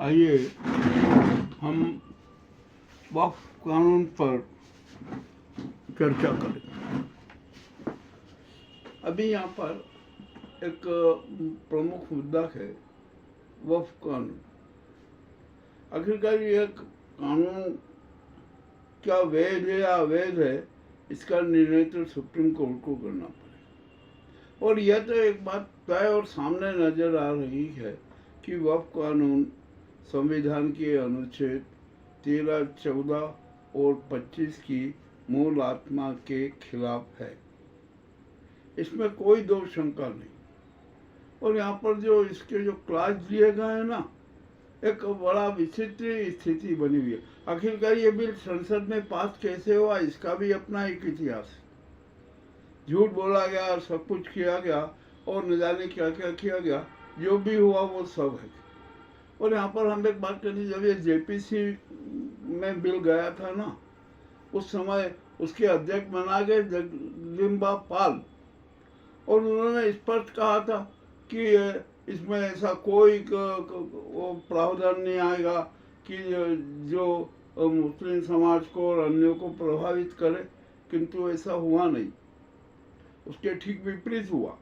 आइए हम वक्फ कानून पर चर्चा करें। अभी यहाँ पर एक प्रमुख मुद्दा है वक्फ कानून। आखिरकार ये कानून क्या वैध है या अवैध है, इसका निर्णय तो सुप्रीम कोर्ट को करना पड़ेगा। और यह तो एक बात तय और सामने नजर आ रही है कि वक्फ कानून संविधान के अनुच्छेद 13, 14 और 25 की मूल आत्मा के खिलाफ है। इसमें कोई दो शंका नहीं। और यहाँ पर जो इसके जो क्लास दिए गए हैं ना, एक बड़ा विचित्र स्थिति बनी हुई है। आखिरकार ये बिल संसद में पास कैसे हुआ, इसका भी अपना एक इतिहास है। झूठ बोला गया, सब कुछ किया गया और न जाने क्या क्या किया गया। जो भी हुआ वो सब है। और यहाँ पर हम एक बात करनी, जब ये जेपीसी में बिल गया था ना, उस समय उसके अध्यक्ष बना गए जगदम्बा पाल, और उन्होंने स्पष्ट कहा था कि इसमें ऐसा कोई वो प्रावधान नहीं आएगा कि जो मुस्लिम समाज को और अन्यों को प्रभावित करे, किंतु ऐसा हुआ नहीं, उसके ठीक विपरीत हुआ।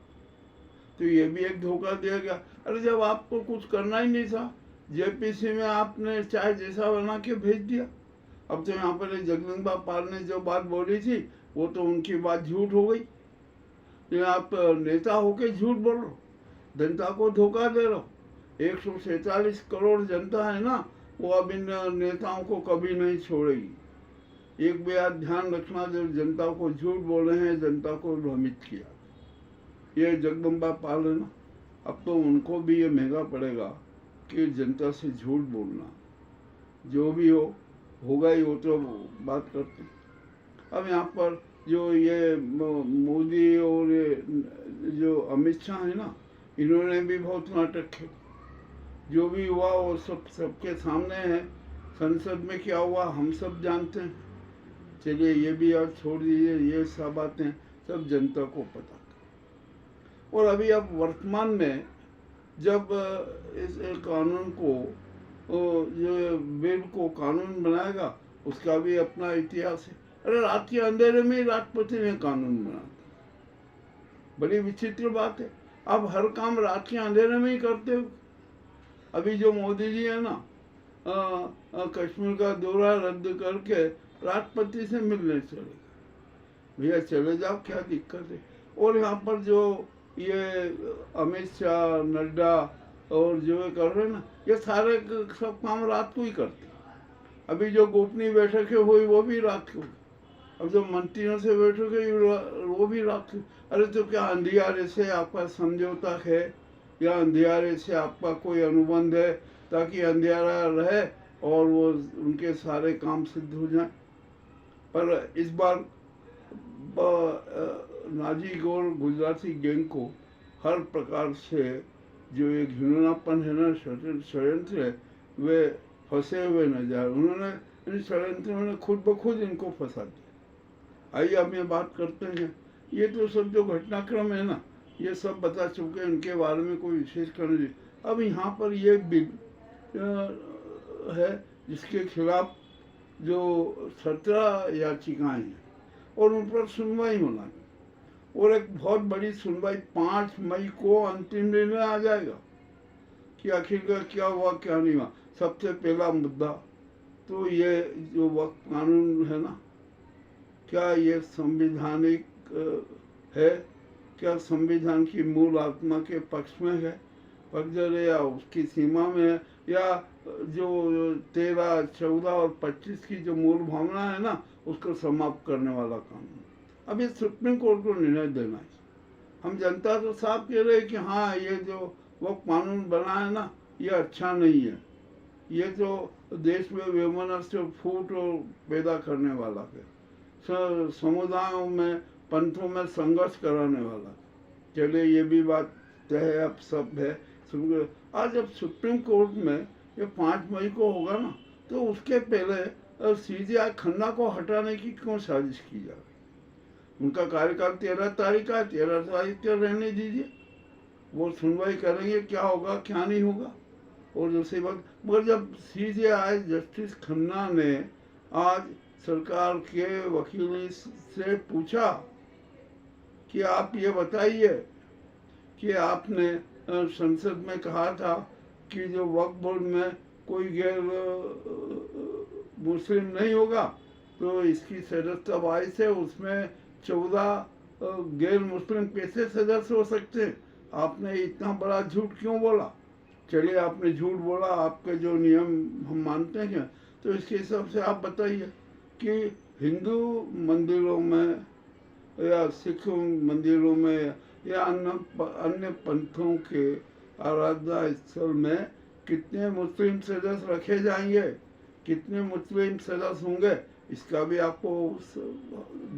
तो ये भी एक धोखा दिया गया। अरे जब आपको कुछ करना ही नहीं था, जेपीसी में आपने चाहे जैसा बना के भेज दिया। अब तो यहाँ पर जगदम्बा पाल ने जो बात बोली थी वो तो उनकी बात झूठ हो गई। आप नेता होके झूठ बोल रहे हो, जनता को धोखा दे रहे हो। 147 करोड़ जनता है ना, वो अब इन नेताओं को कभी नहीं छोड़ेगी। एक बात ध्यान रखना, जब जनता को झूठ बोल रहे हैं, जनता को भ्रमित किया ये जगदम्बा पाल है ना, अब तो उनको भी ये महंगा पड़ेगा कि जनता से झूठ बोलना। जो भी होगा ही, वो तो बात करते। अब यहाँ पर जो ये मोदी और जो अमित शाह है ना, इन्होंने भी बहुत नाटक किया। जो भी हुआ वो सबके सामने है। संसद में क्या हुआ हम सब जानते हैं। चलिए ये भी आप छोड़ दीजिए, ये सब बातें सब जनता को पता। और अभी अब वर्तमान में जब इस कानून को, जो बिल को कानून बनाएगा, उसका भी अपना इतिहास है। अरे रात के अंधेरे में राष्ट्रपति ने कानून बना दिया। बड़ी विचित्र बात है। आप हर काम रात के अंधेरे में ही करते हो। अभी जो मोदी जी है ना, कश्मीर का दौरा रद्द करके राष्ट्रपति से मिलने चले गए। भैया चले जाओ, क्या दिक्कत है। और यहाँ पर जो ये अमित शाह, नड्डा और जो कर रहे हैं ना, ये सारे सब काम रात को ही करते। अभी जो गोपनीय बैठकें हुई वो भी रात को। अब जो मंत्रियों से बैठक हुई वो भी रात को। अरे तो क्या अंधियारे से आपका समझौता है या अंधियारे से आपका कोई अनुबंध है, ताकि अंधियारा रहे और वो उनके सारे काम सिद्ध हो जाए। पर इस बार नाजी और गुजराती गैंग को हर प्रकार से जो ये घिनौनापन है ना, षड्यंत्र है, वे फंसे हुए नजर आए। उन्होंने इन षड्यंत्रों ने खुद ब खुद इनको फंसा दिया। आइए अब ये बात करते हैं। ये तो सब जो घटनाक्रम है ना, ये सब बता चुके हैं, इनके बारे में कोई विशेष करने नहीं। अब यहाँ पर ये बिल है जिसके खिलाफ जो 17 याचिकाएं हैं और उन पर सुनवाई होना है। और एक बहुत बड़ी सुनवाई 5 मई को अंतिम निर्णय आ जाएगा कि आखिरकार क्या हुआ क्या नहीं हुआ। सबसे पहला मुद्दा तो ये जो वक्फ कानून है ना, क्या ये संवैधानिक है, क्या संविधान की मूल आत्मा के पक्ष में है, पक्षधर है, या उसकी सीमा में है, या जो 13, 14 और 25 की जो मूल भावना है ना, उसको समाप्त करने वाला कानून। अब ये सुप्रीम कोर्ट को निर्णय देना है। हम जनता तो साफ कह रहे हैं कि हाँ, ये जो वो कानून बना है ना, ये अच्छा नहीं है। ये तो देश में वैमनस्य फूट पैदा करने वाला है, समुदायों में, पंथों में संघर्ष कराने वाला। चलिए ये भी बात तय अब सब है। आज जब सुप्रीम कोर्ट में ये 5 मई को होगा ना, तो उसके पहले सीजेआई खन्ना को हटाने की क्यों साजिश की जा रही। उनका कार्यकाल 13 तारीख का, 13 तारीख का रहने दीजिए, वो सुनवाई करेंगे क्या होगा क्या नहीं होगा। और दूसरी बात, मगर जब सीजेआई जस्टिस खन्ना ने आज सरकार के वकील से पूछा कि आप ये बताइए कि आपने संसद में कहा था कि जो वक्फ बोर्ड में कोई गैर मुस्लिम नहीं होगा, तो इसकी सदस्यता 22 है, उसमें 14 गैर मुस्लिम कैसे सदस्य हो सकते हैं? आपने इतना बड़ा झूठ क्यों बोला? चलिए, आपने झूठ बोला, आपके जो नियम हम मानते हैं, तो इसके हिसाब से आप बताइए कि हिंदू मंदिरों में या सिख मंदिरों में या अन्य पंथों के आराधना स्थल में कितने मुस्लिम सदस्य रखे जाएंगे, कितने मुस्लिम सदस्य होंगे, इसका भी आपको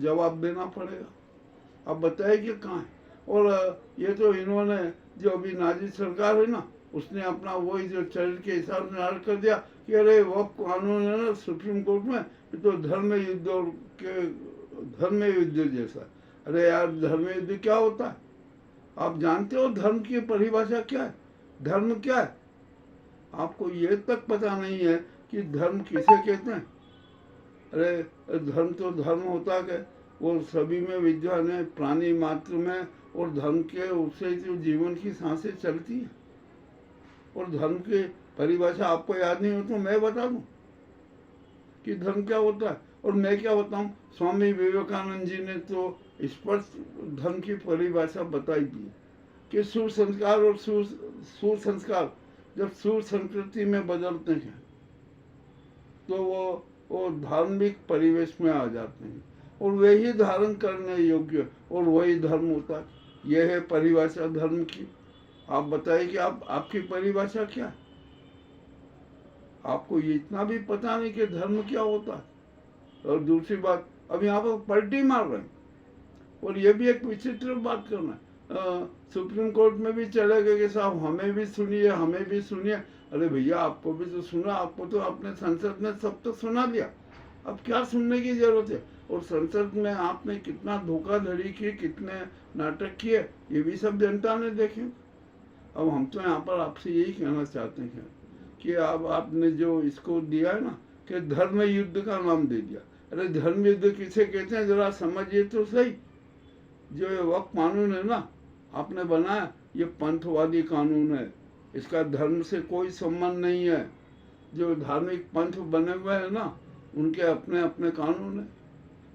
जवाब देना पड़ेगा। आप बताइए कि कहाँ है? और ये तो इन्होंने जो अभी नाजी सरकार है ना, उसने अपना वही जो चरित्र के हिसाब से हल कर दिया कि अरे वक्फ कानून है ना सुप्रीम कोर्ट में, तो धर्म युद्ध के धर्म युद्ध जैसा। अरे यार, धर्म युद्ध क्या होता है? आप जानते हो धर्म की परिभाषा क्या है? धर्म क्या है? आपको ये तक पता नहीं है कि धर्म किसे कहते हैं। अरे धर्म तो धर्म होता है, वो सभी में विद्वान है, प्राणी मात्र में, और धर्म के उससे जो जीवन की सांसें चलती है। और धर्म की परिभाषा आपको याद नहीं हो तो मैं बता दूं कि धर्म क्या होता है। और मैं क्या बताऊं, स्वामी विवेकानंद जी ने तो स्पष्ट धर्म की परिभाषा बताई दी कि सूर संस्कार और सूर संस्कार जब सूर संस्कृति में बदलते हैं तो वो धार्मिक परिवेश में आ जाते हैं, और वही धारण करने योग्य और वही धर्म होता है। यह है परिभाषा धर्म की। आप बताइए कि आपकी परिभाषा क्या है? आपको ये इतना भी पता नहीं कि धर्म क्या होता है। और दूसरी बात, अब यहाँ पर पलटी मार रहे हैं, और ये भी एक विचित्र बात करना है। सुप्रीम कोर्ट में भी चले गए कि साहब हमें भी सुनिए, हमें भी सुनिए। अरे भैया, आपको भी तो सुना, आपको तो अपने संसद में सब तो सुना दिया, अब क्या सुनने की जरूरत है? और संसद में आपने कितना धोखाधड़ी की, कितने नाटक किए, ये भी सब जनता ने देखे। अब हम तो यहाँ पर आपसे यही कहना चाहते हैं कि अब आपने जो इसको दिया है ना कि धर्म युद्ध का नाम दे दिया। अरे धर्म युद्ध किसे कहते हैं जरा समझिए तो सही। जो ये वक्फ कानून है ना आपने बनाया, ये पंथवादी कानून है, इसका धर्म से कोई संबंध नहीं है। जो धार्मिक पंथ बने हुए हैं ना, उनके अपने अपने कानून है,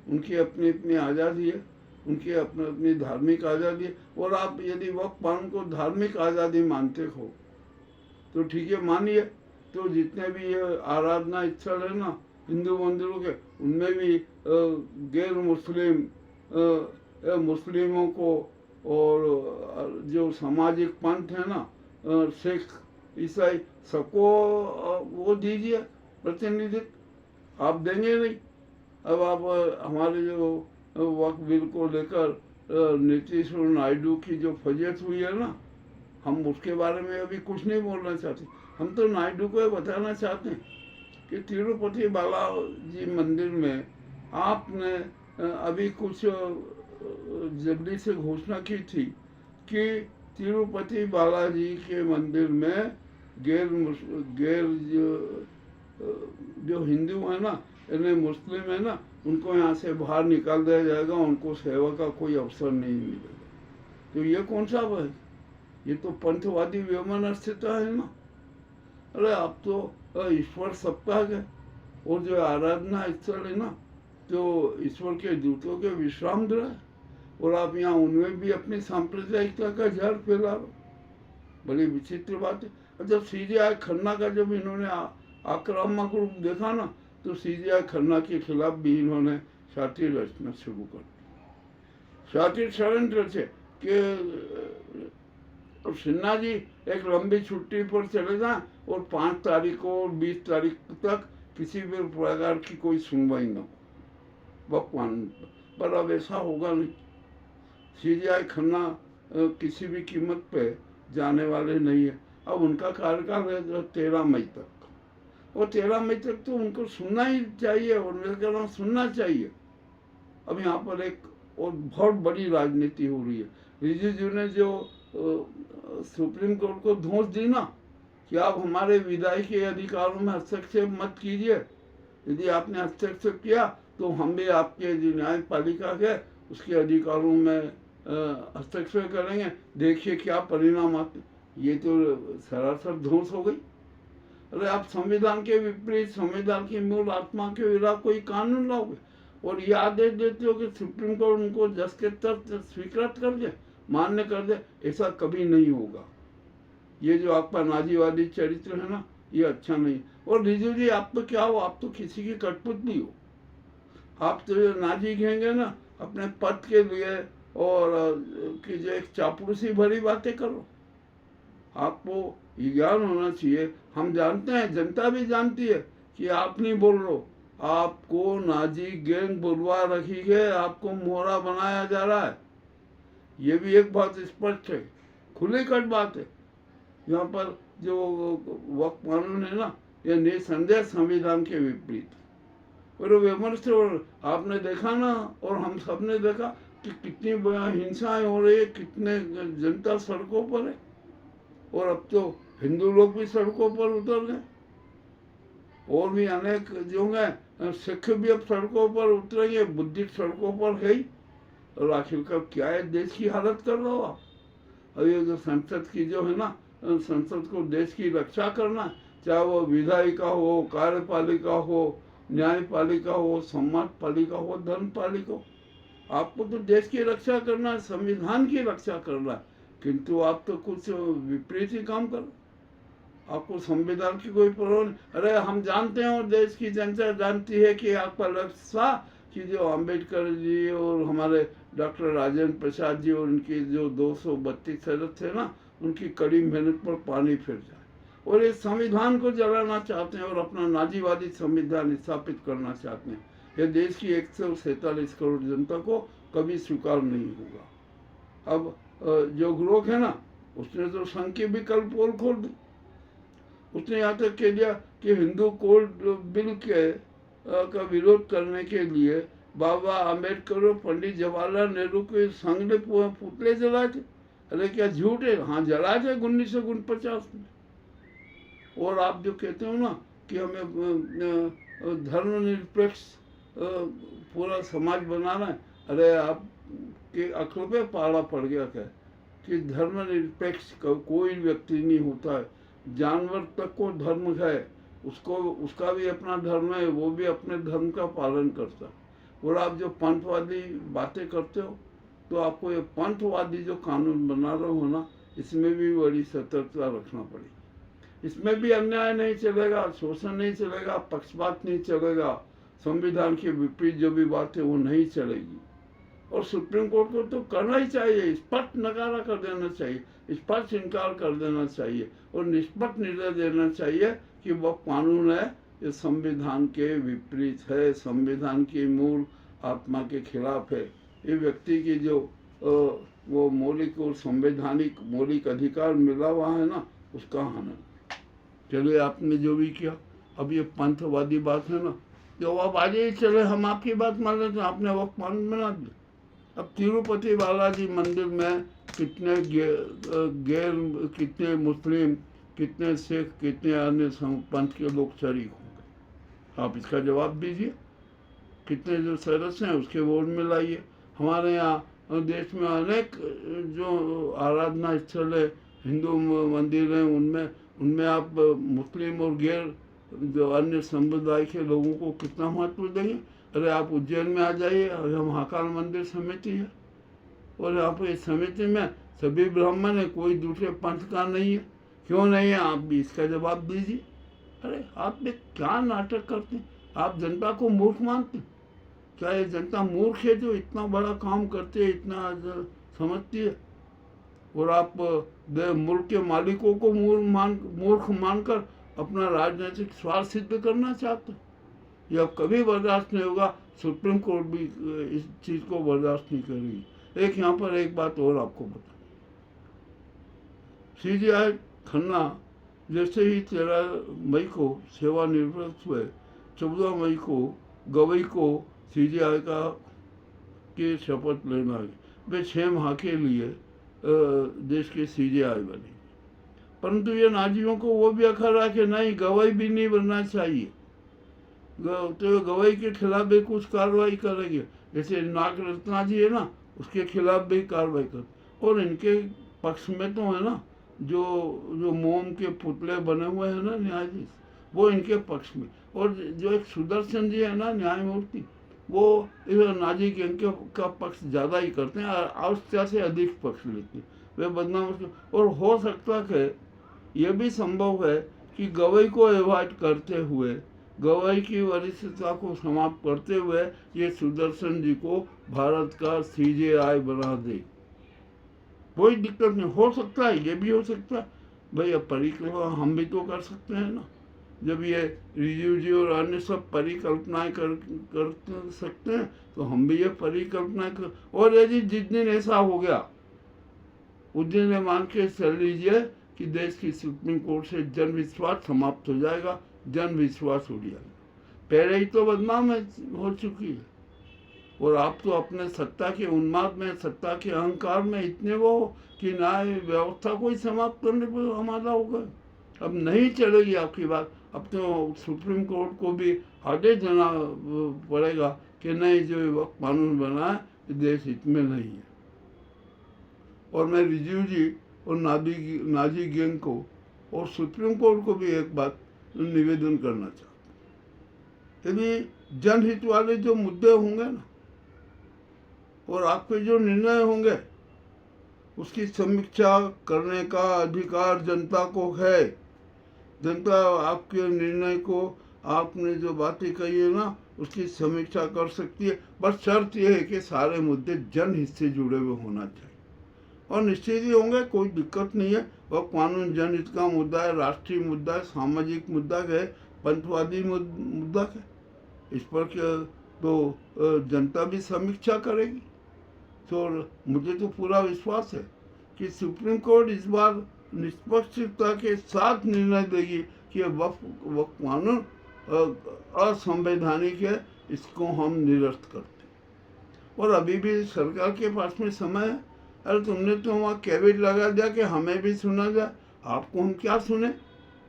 उनकी अपनी अपनी आज़ादी है, उनकी अपनी अपनी धार्मिक आज़ादी है। और आप यदि वक्फ कानून को धार्मिक आज़ादी मानते हो तो ठीक है, मानिए। तो जितने भी ये आराधना स्थल है ना हिंदू मंदिरों के, उनमें भी गैर मुस्लिम मुस्लिमों को और जो सामाजिक पंथ है ना, सिख ईसाई, सबको वो दीजिए प्रतिनिधित्व। आप देंगे नहीं। अब आप हमारे जो वक्फ बिल को लेकर नीतीश और नायडू की जो फजीहत हुई है ना, हम उसके बारे में अभी कुछ नहीं बोलना चाहते। हम तो नायडू को ये बताना चाहते हैं कि तिरुपति बालाजी मंदिर में आपने अभी कुछ जल्दी से घोषणा की थी कि तिरुपति बालाजी के मंदिर में गैर जो हिंदू है ना, इन्हें मुस्लिम है ना, उनको यहाँ से बाहर निकाल दिया जाएगा, उनको सेवा का कोई अवसर नहीं मिलेगा। तो ये कौन सा है? ये तो पंथवादी व्यमनस्यता है ना। अरे आप तो ईश्वर सप्ताह है, और जो आराधना स्थल है ना, जो ईश्वर के दूतों के विश्राम गृह है, और आप यहाँ उनमें भी अपनी सांप्रदायिकता का झाड़ फैला लो। बड़ी विचित्र बात है। और जब सीजेआई खन्ना का जब इन्होंने आक्रामक रूप देखा ना, तो सीजेआई खन्ना के खिलाफ भी इन्होंने शातिर रचना शुरू कर दी। शातिर षड्यंत्र रचे कि सिन्हा जी एक लंबी छुट्टी पर चले जाएं और 5 तारीख और 20 तारीख तक किसी भी प्रकार की कोई सुनवाई न हो वक्फ कानून पर। अब ऐसा होगा नहीं। सीजेआई खन्ना किसी भी कीमत पे जाने वाले नहीं है। अब उनका कार्यकाल है 13 मई तक, और 13 मई तक तो उनको सुनना ही चाहिए, और मैं कह रहा हूँ सुनना चाहिए। अब यहाँ पर एक और बहुत बड़ी राजनीति हो रही है। रिजिजू ने जो सुप्रीम कोर्ट को धौंस दी ना कि आप हमारे विधायी अधिकारों में हस्तक्षेप मत कीजिए। यदि आपने हस्तक्षेप किया तो हम भी आपके जो न्यायपालिका के उसके अधिकारों में हस्तक्षेप करेंगे। देखिए क्या परिणाम आते। ये तो सरासर ध्वंस हो गई। अरे आप संविधान के विपरीत, संविधान की मूल आत्मा के विरुद्ध कोई कानून लाओगे और ये आदेश देते हो कि सुप्रीम कोर्ट उनको जस के तहत स्वीकृत कर दे, मान्य कर दे। ऐसा कभी नहीं होगा। ये जो आपका नाजीवादी चरित्र है ना, ये अच्छा नहीं। और रिजू जी, आप तो क्या हो, आप तो किसी की कठपुतली हो। आप तो जो नाजी कहेंगे ना अपने पद के लिए, और कि जो एक चापलूसी भरी बातें करो। आपको ज्ञान होना चाहिए। हम जानते हैं, जनता भी जानती है कि आप नहीं बोल रहे हो। आपको नाजी गैंग बुलवा रखी है, आपको मोहरा बनाया जा रहा है। ये भी एक बात स्पष्ट है, खुली कट बात है। यहाँ पर जो वक्त कानून है ना, ये निसंदेह संविधान के विपरीत। और विमर्श, और आपने देखा ना, और हम सब ने देखा कि कितनी हिंसाएं हो रही है, कितने जनता सड़कों पर है। और अब तो हिंदू लोग भी सड़कों पर उतर गए, और भी अनेक जो हैं, सिख भी अब सड़कों पर उतरेंगे, बुद्धिस्ट सड़कों पर है ही। और आखिरकार क्या है देश की हालत कर रहे हो आप। और ये जो संसद की जो है ना, संसद को देश की रक्षा करना, चाहे वो विधायिका हो, कार्यपालिका हो, न्यायपालिका हो, समाज पालिका हो, धर्म पालिका हो, आपको तो देश की रक्षा करना है, संविधान की रक्षा करना है। किंतु आप तो कुछ विपरीत ही काम कर। आपको संविधान की कोई परवाह नहीं। अरे हम जानते हैं और देश की जनता जानती है कि आपका लक्ष्य था कि जो अम्बेडकर जी और हमारे डॉक्टर राजेंद्र प्रसाद जी और उनकी जो 232 सदस्य थे ना, उनकी कड़ी मेहनत पर पानी फिर जाए, और इस संविधान को जलाना चाहते हैं और अपना नाजीवादी संविधान स्थापित करना चाहते हैं। यह देश की 147 करोड़ जनता को कभी स्वीकार नहीं होगा। अब जो ग्रोक है ना, उसने तो संघ की विकल्प पोल खोल दी। उसने यहाँ तक कह दिया कि हिंदू कोड बिल के का विरोध करने के लिए बाबा आम्बेडकर और पंडित जवाहरलाल नेहरू के संघ ने पुतले जलाए थे। अरे क्या झूठ है? हाँ, जलाए थे 1949 में। और आप जो कहते हो ना कि हमें धर्मनिरपेक्ष पूरा समाज बनाना है, अरे आप के अक्ल पे पाला पड़ गया क्या कि धर्मनिरपेक्ष कोई व्यक्ति नहीं होता है। जानवर तक को धर्म है, उसको उसका भी अपना धर्म है, वो भी अपने धर्म का पालन करता है। और आप जो पंथवादी बातें करते हो, तो आपको ये पंथवादी जो कानून बना रहे हो ना, इसमें भी बड़ी सतर्कता रखना पड़ेगी। इसमें भी अन्याय नहीं चलेगा, शोषण नहीं चलेगा, पक्षपात नहीं चलेगा, संविधान के विपरीत जो भी बात है वो नहीं चलेगी। और सुप्रीम कोर्ट को तो करना ही चाहिए, स्पष्ट नकारा कर देना चाहिए, स्पष्ट इनकार कर देना चाहिए और निष्पक्ष निर्णय देना चाहिए कि वह कानून है ये संविधान के विपरीत है, संविधान की मूल आत्मा के खिलाफ है। ये व्यक्ति की जो वो मौलिक और संवैधानिक मौलिक अधिकार मिला हुआ है ना, उसका हनन। चलिए, आपने जो भी किया, अब ये पंथवादी बात है ना, जो अब आगे ही चले, हम आपकी बात मान लेते हैं, आपने वक्त कानून बना दिया। अब तिरुपति बालाजी मंदिर में कितने कितने मुस्लिम, कितने सिख, कितने अन्य पंथ के लोग शरीक होंगे? आप इसका जवाब दीजिए। कितने जो सदस्य हैं उसके वोट में लाइए। हमारे यहाँ देश में अनेक जो आराधना स्थल है, हिंदू मंदिर हैं, उनमें आप मुस्लिम और गैर जो अन्य समुदाय के लोगों को कितना महत्व देंगे। अरे आप उज्जैन में आ जाइए, यहाँ महाकाल मंदिर समिति है, और यहाँ पर इस समिति में सभी ब्राह्मण है, कोई दूसरे पंथ का नहीं है। क्यों नहीं है? आप भी इसका जवाब दीजिए। अरे आप भी क्या नाटक करते हैं? आप जनता को मूर्ख मानते हैं क्या? ये जनता मूर्ख है जो इतना बड़ा काम करते हैं, इतना समझती है, और आप मुल्क के मालिकों को मूर्ख मानकर अपना राजनीतिक स्वार्थ सिद्ध करना चाहते हैं। यह कभी बर्दाश्त नहीं होगा। सुप्रीम कोर्ट भी इस चीज़ को बर्दाश्त नहीं करेगी। एक यहाँ पर एक बात और आपको बता, CJI खन्ना जैसे ही 13 मई को सेवानिवृत्त हुए, 14 मई को गवई को CJI का की शपथ लेना है। वे 6 माह के लिए देश के CJI बने। परंतु ये नाजियों को वो भी अखरा कि नहीं, गवाही भी नहीं बनना चाहिए, तो गवाही के खिलाफ भी कुछ कार्रवाई करेंगे। जैसे नाग रत्ना जी है ना, उसके खिलाफ भी कार्रवाई कर। और इनके पक्ष में तो है ना, जो जो मोम के पुतले बने हुए हैं ना न्यायाधीश, वो इनके पक्ष में। और जो एक सुदर्शन जी है ना न्यायमूर्ति, वो इस नाजी गैंग का पक्ष ज़्यादा ही करते हैं, आवश्यकता से अधिक पक्ष लेते हैं, वे बदनाम। और हो सकता है यह भी संभव है कि गवाही को अवॉइड करते हुए, गवाही की वरिष्ठता को समाप्त करते हुए ये सुदर्शन जी को भारत का CJI बना दे। कोई दिक्कत नहीं, हो सकता है, ये भी हो सकता है भाई। अब परिकल्पना हम भी तो कर सकते हैं ना, जब ये रिजिजू जी और अन्य सब परिकल्पनाएं कर सकते हैं, तो हम भी ये परिकल्पनाएं कर। और यदि जिस दिन ऐसा हो गया, उस दिन ये मान के चल लीजिए कि देश की सुप्रीम कोर्ट से जन विश्वास समाप्त हो जाएगा, जन विश्वास उड़ जाएगा। पहले ही तो बदनाम हो चुकी है। और आप तो अपने सत्ता के उन्माद में, सत्ता के अहंकार में इतने वो हो कि न्याय व्यवस्था को ही समाप्त करने पर हमारा होगा। अब नहीं चलेगी आपकी बात। अब तो सुप्रीम कोर्ट को भी आदेश देना पड़ेगा कि नहीं, जो कानून बना है देश हित में नहीं है। और मैं रिजिजू जी और नाजी गैंग को और सुप्रीम कोर्ट को भी एक बात निवेदन करना चाहता हूँ, यदि जनहित वाले जो मुद्दे होंगे ना, और आपके जो निर्णय होंगे, उसकी समीक्षा करने का अधिकार जनता को है। जनता आपके निर्णय को, आपने जो बातें कही है ना, उसकी समीक्षा कर सकती है। बस शर्त यह है कि सारे मुद्दे जनहित से जुड़े हुए होना चाहिए, और निश्चित ही होंगे, कोई दिक्कत नहीं है। वह कानून जनहित का मुद्दा है, राष्ट्रीय मुद्दा है, सामाजिक मुद्दा है, पंथवादी मुद्दा है। इस पर तो जनता भी समीक्षा करेगी। तो मुझे तो पूरा विश्वास है कि सुप्रीम कोर्ट इस बार निष्पक्षता के साथ निर्णय देगी कि वक्फ कानून असंवैधानिक है, इसको हम निरस्त करते हैं। और अभी भी सरकार के पास में समय है। अरे तुमने तो वहाँ कैबिनेट लगा दिया कि हमें भी सुना जाए। आपको हम क्या सुने?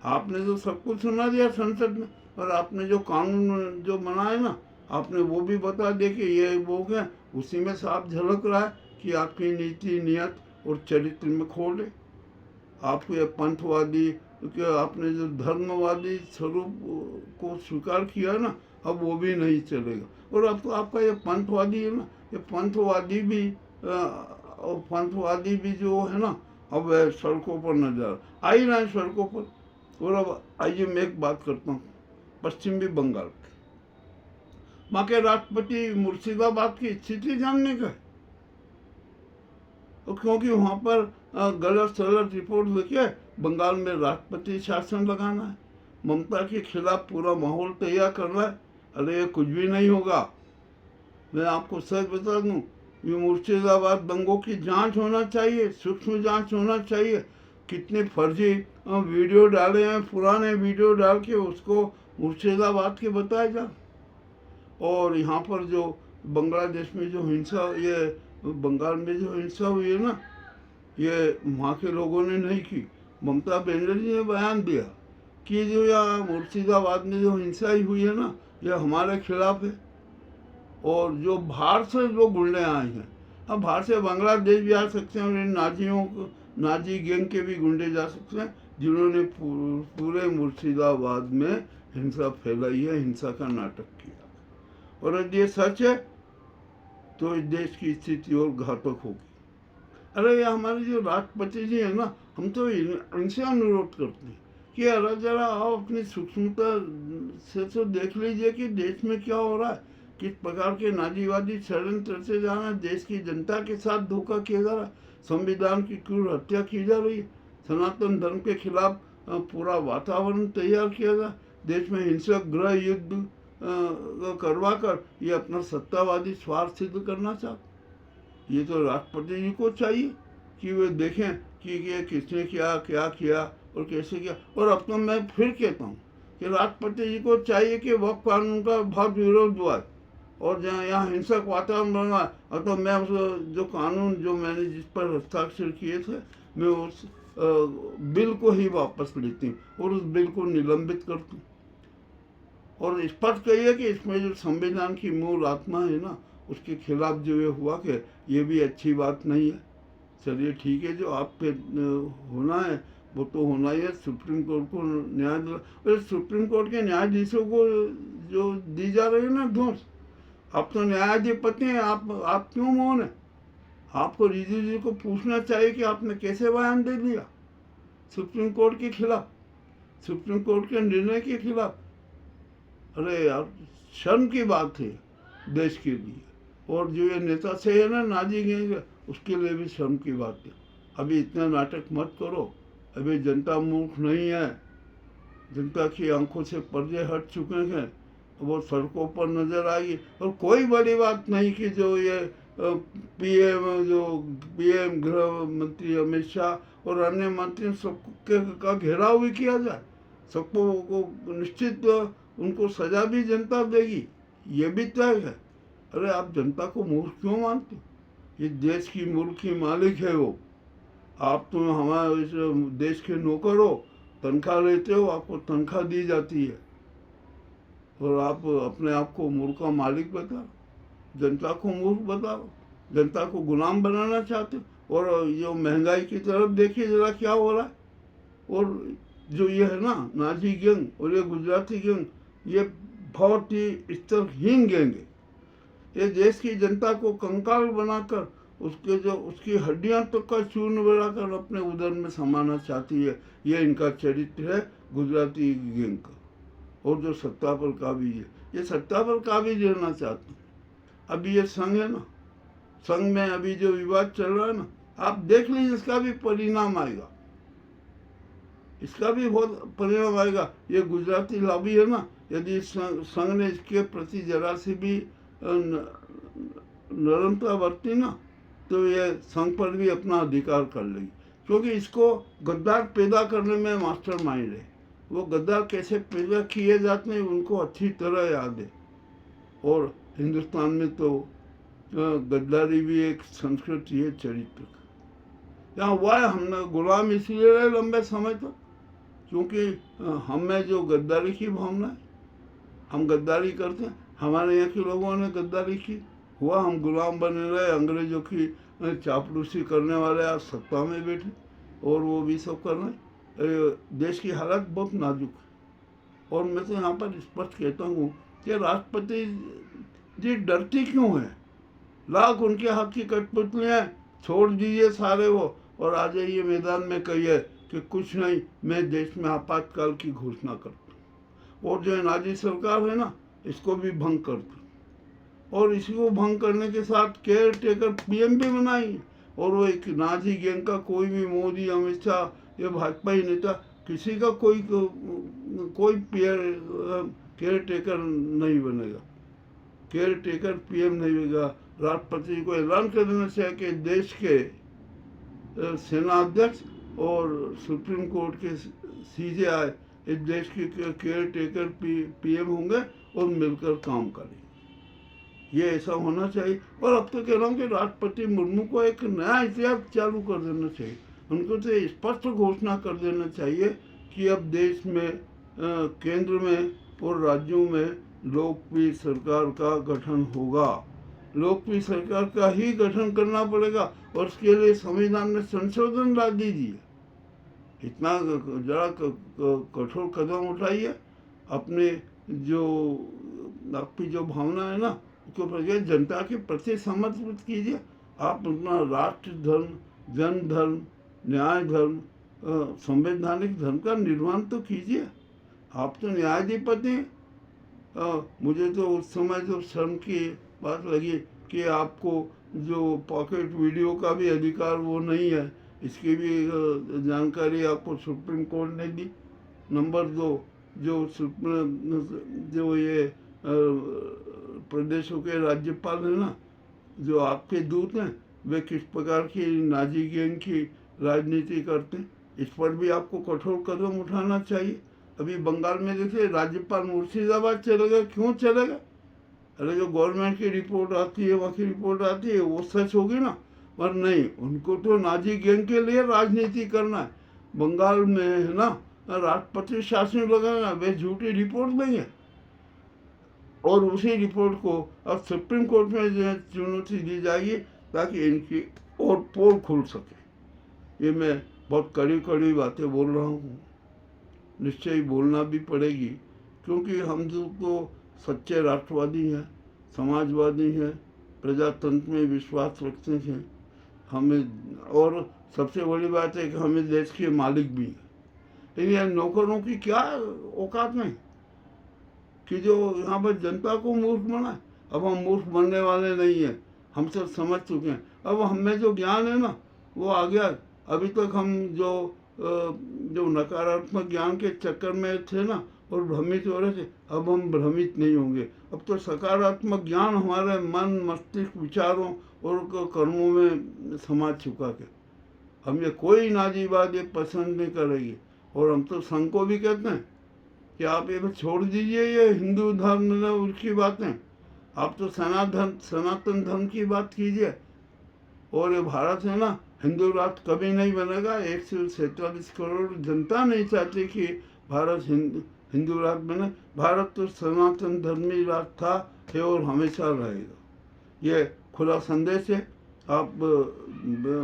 आपने तो सब कुछ सुना दिया संसद में, और आपने जो कानून जो बनाए ना, आपने वो भी बता दिया कि ये वो है। उसी में साफ झलक रहा है कि आपकी नीति, नियत और चरित्र में खोल है। आपको ये पंथवादी, क्योंकि आपने जो धर्मवादी स्वरूप को स्वीकार किया ना, अब वो भी नहीं चलेगा। और अब तो आपका ये पंथवादी है ना, ये पंथवादी भी जो है ना, अब सड़कों पर नजर आ ही रहा है, सड़कों पर। और अब आइए मैं एक बात करता हूँ पश्चिमी बंगाल की। वहाँ के राष्ट्रपति मुर्शिदाबाद की स्थिति जानने का है, क्योंकि वहाँ पर गलत सलत रिपोर्ट लेके बंगाल में राष्ट्रपति शासन लगाना है, ममता के खिलाफ पूरा माहौल तैयार करना है। अरे ये कुछ भी नहीं होगा। मैं आपको सच बता दूँ, ये मुर्शिदाबाद दंगों की जांच होना चाहिए, सूक्ष्म जांच होना चाहिए। कितने फर्जी वीडियो डाले हैं, पुराने वीडियो डाल के उसको मुर्शिदाबाद के बताया जाए। और यहाँ पर जो बांग्लादेश में जो हिंसा, ये बंगाल में जो हिंसा हुई है ना, ये वहाँ के लोगों ने नहीं की। ममता बनर्जी ने बयान दिया कि जो यहाँ मुर्शिदाबाद में जो हिंसा हुई है ना, ये हमारे खिलाफ है। और जो बाहर से जो गुंडे आए हैं, अब बाहर से बांग्लादेश भी आ सकते हैं, और नाजी गैंग के भी गुंडे जा सकते हैं, जिन्होंने पूरे मुर्शिदाबाद में हिंसा फैलाई है, हिंसा का नाटक किया। और यदि ये सच है तो इस देश की स्थिति और घातक होगी। अरे ये हमारे जो राष्ट्रपति जी है ना, हम तो इनसे अनुरोध करते हैं कि अरे जरा आओ, अपनी सूक्ष्मता से तो देख लीजिए कि देश में क्या हो रहा है, किस प्रकार के नाजीवादी षड्यंत्र से जा रहा है, देश की जनता के साथ धोखा किया जा रहा है, संविधान की क्रूर हत्या की जा रही है, सनातन धर्म के खिलाफ पूरा वातावरण तैयार किया जा, देश में हिंसक गृह युद्ध करवा कर ये अपना सत्तावादी स्वार्थ सिद्ध करना चाहते। ये तो राष्ट्रपति जी को चाहिए कि वे देखें कि ये किसने क्या किया और कैसे किया। और अब तो मैं फिर कहता हूँ कि राष्ट्रपति जी को चाहिए कि वक्फ कानून का बहुत विरोध हुआ है, और जहाँ यहाँ हिंसक वातावरण बना है, तो मैं उस जो कानून जो मैंने जिस पर हस्ताक्षर किए थे, मैं उस बिल को ही वापस लेती हूँ और उस बिल को निलंबित करती हूँ और स्पष्ट कहिए कि इसमें जो संविधान की मूल आत्मा है ना, उसके खिलाफ जो ये हुआ कि ये भी अच्छी बात नहीं है। चलिए ठीक है, जो आप पे होना है वो तो होना ही है। सुप्रीम कोर्ट को न्याय दिला, और सुप्रीम कोर्ट के न्यायाधीशों को जो दी जा रही है ना धौंस, आप तो न्यायाधिपति हैं, आप क्यों मौन है? आपको रिजिजू जी को पूछना चाहिए कि आपने कैसे बयान दे दिया सुप्रीम कोर्ट के खिलाफ, सुप्रीम कोर्ट के निर्णय के खिलाफ। अरे यार, शर्म की बात है देश के लिए, और जो ये नेता से है ना नाजी गैंग, उसके लिए भी शर्म की बात है। अभी इतना नाटक मत करो, अभी जनता मूर्ख नहीं है, जनता की आंखों से पर्दे हट चुके हैं, वो सड़कों पर नजर आएगी। और कोई बड़ी बात नहीं कि जो ये पीएम गृह मंत्री अमित शाह और अन्य मंत्री सबका घेराव भी किया जाए, सबको को निश्चित उनको सजा भी जनता देगी, ये भी तय है। अरे आप जनता को मूर्ख क्यों मानते हो? ये देश की मुल्क की मालिक है वो, आप तो हमारे इस देश के नौकर हो, तनख्वाह लेते हो, आपको तनख्वाह दी जाती है और आप अपने आप को मूर्ख का मालिक बताओ, जनता को मूर्ख बताओ, जनता को गुलाम बनाना चाहते हो। और जो महंगाई की तरफ देखिए जरा क्या हो रहा है। और जो ये है ना नाजी गैंग और ये गुजराती गैंग, ये बहुत ही स्तरहीन गैंग है। ये देश की जनता को कंकाल बनाकर उसकी हड्डियां तक का चूर्ण बनाकर अपने उदर में समाना चाहती है। ये इनका चरित्र है गुजराती गैंग का। और जो सत्ता पर काबिज है, ये सत्ता पर काबिज रहना चाहते हैं। अभी ये संघ है ना, संघ में अभी जो विवाद चल रहा है ना, आप देख लीजिए, इसका भी परिणाम आएगा, इसका भी बहुत परिणाम आएगा। ये गुजराती लॉबी है ना, यदि संघ ने इसके प्रति जरा सी भी नरमता बरती ना, तो ये संघ पर भी अपना अधिकार कर लेगी, क्योंकि इसको गद्दार पैदा करने में मास्टरमाइंड है। वो गद्दार कैसे पैदा किए जाते हैं उनको अच्छी तरह याद है। और हिंदुस्तान में तो गद्दारी भी एक संस्कृति है, चरित्र यहाँ हुआ है। हमने गुलाम इसलिए रहे लंबे समय तक क्योंकि हम में जो गद्दारी की भावना है, हम गद्दारी करते हैं। हमारे यहाँ के लोगों ने गद्दारी की, हुआ हम गुलाम बने रहे, अंग्रेजों की चापलूसी करने वाले आज सत्ता में बैठे और वो भी सब कर रहे। देश की हालत बहुत नाजुक है। और मैं तो यहाँ पर स्पष्ट कहता हूँ कि राष्ट्रपति जी डरती क्यों है? लाख उनके हाथ की कठपुतलियाँ, छोड़ दीजिए सारे वो और आ जाइए मैदान में, कहिए कि कुछ नहीं, मैं देश में आपातकाल की घोषणा करता हूँ। और जो नाजी सरकार है ना, इसको भी भंग करता हूँ। और इसी को भंग करने के साथ केयर टेकर पीएम भी बनाई। और वो एक नाजी गैंग का कोई भी मोदी, अमित शाह, ये भाजपा ही नेता, किसी का कोई केयर टेकर नहीं बनेगा, केयर टेकर पीएम नहीं बनेगा। राष्ट्रपति को ऐलान कर देना चाहिए कि देश के सेनाध्यक्ष और सुप्रीम कोर्ट के सीजेआई इस देश के केयर टेकर पीएम होंगे और मिलकर काम करें। ये ऐसा होना चाहिए। और अब तो कह रहा हूँ कि राष्ट्रपति मुर्मू को एक नया इतिहास चालू कर देना चाहिए। उनको तो स्पष्ट घोषणा कर देना चाहिए कि अब देश में केंद्र में और राज्यों में लोकप्रिय सरकार का गठन होगा, लोकप्रिय सरकार का ही गठन करना पड़ेगा और उसके लिए संविधान में संशोधन ला दीजिए। इतना जरा कठोर कदम उठाइए। अपने जो आपकी जो भावना है ना, उसके ऊपर जनता के प्रति समर्पित कीजिए। आप अपना राष्ट्र धर्म, जन धर्म, न्याय धर्म, संवैधानिक धर्म का निर्माण तो कीजिए। आप तो न्यायाधिपति हैं। मुझे तो उस समय तो शर्म की बात लगी कि आपको जो पॉकेट वीडियो का भी अधिकार वो नहीं है, इसकी भी जानकारी आपको सुप्रीम कोर्ट ने दी। नंबर 2, जो ये प्रदेशों के राज्यपाल हैं ना, जो आपके दूत हैं, वे किस प्रकार की नाजी गैंग की राजनीति करते हैं, इस पर भी आपको कठोर कदम उठाना चाहिए। अभी बंगाल में देखिए राज्यपाल मुर्शिदाबाद चलेगा, क्यों चलेगा? अरे जो गवर्नमेंट की रिपोर्ट आती है, वहाँ की रिपोर्ट आती है, वो सच होगी ना, पर नहीं, उनको तो नाजी गैंग के लिए राजनीति करना है। बंगाल में है ना राष्ट्रपति शासन लगाना, वे झूठी रिपोर्ट देंगे और उसी रिपोर्ट को अब सुप्रीम कोर्ट में जो है चुनौती दी जाएगी ताकि इनकी और पोल खुल सके। ये मैं बहुत कड़ी कड़ी बातें बोल रहा हूँ, निश्चय ही बोलना भी पड़ेगी, क्योंकि हम जो तो सच्चे राष्ट्रवादी हैं, समाजवादी हैं, प्रजातंत्र में विश्वास रखते हैं हमें, और सबसे बड़ी बात है कि हमें देश के मालिक भी हैं। ये नौकरों की क्या औकात नहीं कि जो यहाँ पर जनता को मूर्ख बनाए। अब हम मूर्ख बनने वाले नहीं हैं, हम सब समझ चुके हैं। अब हमें जो ज्ञान है ना वो आ गया। अभी तक हम जो नकारात्मक ज्ञान के चक्कर में थे ना और भ्रमित हो रहे थे, अब हम भ्रमित नहीं होंगे। अब तो सकारात्मक ज्ञान हमारे मन, मस्तिष्क, विचारों और कर्मों में समा चुका के हमें कोई नाजीबात ये पसंद नहीं करेगी। और हम तो संघ को भी कहते हैं कि आप ये छोड़ दीजिए ये हिंदू धर्म उसकी बातें, आप तो सनातन धर्म की बात कीजिए। और ये भारत है ना, हिंदू राष्ट्र कभी नहीं बनेगा। 147 करोड़ जनता नहीं चाहती कि भारत हिंदू राष्ट्र बने। भारत तो सनातन धर्मी राष्ट्र था, है और हमेशा रहेगा। ये खुला संदेश है। आप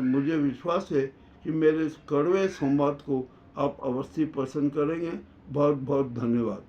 मुझे विश्वास है कि मेरे इस कड़वे संवाद को आप अवश्य पसंद करेंगे। बहुत बहुत धन्यवाद।